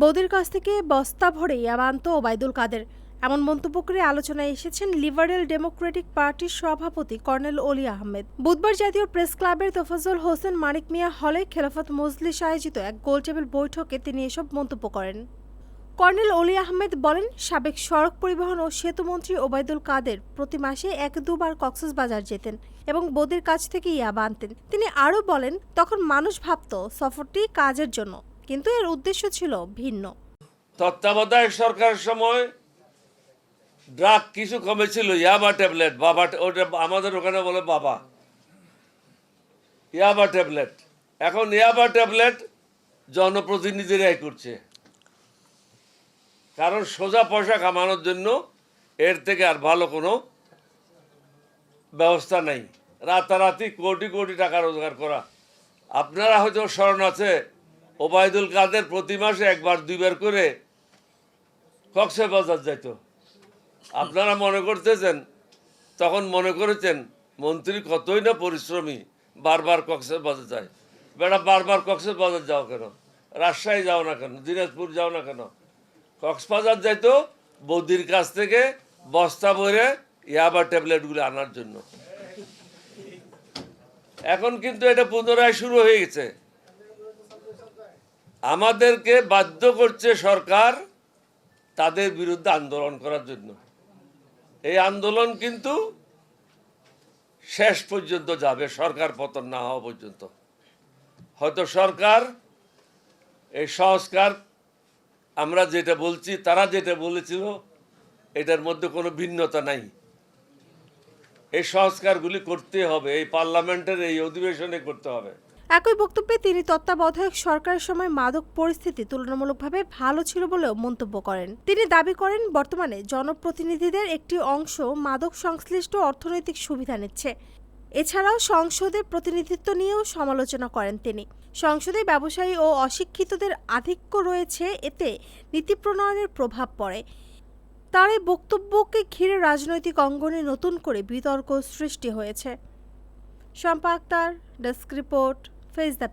বৌদির কাছ থেকে বস্তা ভরে ইয়াবা আনত ওবায়দুল কাদের, এমন মন্তব্য করে আলোচনায় এসেছেন লিবারেল ডেমোক্রেটিক পার্টির সভাপতি কর্নেল অলি আহমেদ। বুধবার জাতীয় প্রেস ক্লাবের তোফাজ্জল হোসেন মানিক মিয়া হলে খেলাফত মজলিস আয়োজিত এক গোলটেবিল বৈঠকে তিনি এসব মন্তব্য করেন। কর্নেল অলি আহমেদ বলেন, সাবেক সড়ক পরিবহন ও সেতুমন্ত্রী ওবায়দুল কাদের প্রতি মাসে 1-2 বার কক্সবাজার যেতেন এবং বৌদির কাছ থেকে ইয়াবা আনতেন। তিনি আরও বলেন, তখন মানুষ ভাবত সফরটি কাজের জন্য, কিন্তু এর উদ্দেশ্য ছিল ভিন্ন। তত্ত্বাবধায়ক সরকারের সময় ড্রাগ কিছু কমেছিল, ইয়াবা ট্যাবলেট, বাবা, ওটা আমাদের ওখানে বলে বাবা, ইয়াবা ট্যাবলেট। এখন ইয়াবা ট্যাবলেট জনপ্রতিনিধিরাই করছে, কারণ সোজা পয়সা কামানোর জন্য এর থেকে আর ভালো কোনো ব্যবস্থা নেই। রাতারাতি কোটি কোটি টাকা রোজগার করা। আপনারা হয়তো স্মরণ আছে, ওবায়দুল কাদের প্রতি মাসে 1-2 বার করে কক্সবাজার যাইত। আপনারা মনে করতেছেন, তখন মনে করেছেন মন্ত্রী কতই না পরিশ্রমী, বারবার কক্সবাজার যায়। বেটা বারবার কক্সবাজার যাও কেন? রাজশাহী যাও না কেন? দিনাজপুর যাও না কেন? কক্সবাজার যাইতো বৌদির কাছ থেকে বস্তা ভরে ইয়াবা ট্যাবলেটগুলো আনার জন্য। এখন কিন্তু এটা পুনরায় শুরু হয়ে গেছে। আমাদেরকে বাধ্য করছে সরকার তাদের বিরুদ্ধে আন্দোলন করার জন্য। এই আন্দোলন কিন্তু শেষ পর্যন্ত যাবে, সরকার পতন না হওয়া পর্যন্ত। হয়তো সরকার এই সংস্কার, আমরা যেটা বলছি তারা যেটা বলেছিল, এটার মধ্যে কোনো ভিন্নতা নাই। এই সংস্কারগুলি করতে হবে, এই পার্লামেন্টের এই অধিবেশনে করতে হবে। একই বক্তব্যে তিনি তত্ত্বাবধায়ক সরকারের সময় মাদক পরিস্থিতি তুলনামূলকভাবে ভালো ছিল বলেও মন্তব্য করেন। তিনি দাবি করেন, বর্তমানে জনপ্রতিনিধিদের একটি অংশ মাদক সংশ্লিষ্ট অর্থনৈতিক সুবিধা নিচ্ছে। এছাড়াও সংসদের প্রতিনিধিত্ব নিয়েও সমালোচনা করেন তিনি। সংসদে ব্যবসায়ী ও অশিক্ষিতদের আধিক্য রয়েছে, এতে নীতি প্রণয়নের প্রভাব পড়ে। তার এই বক্তব্যকে ঘিরে রাজনৈতিক অঙ্গনে নতুন করে বিতর্ক সৃষ্টি হয়েছে। Shampa Akter, desk report, face the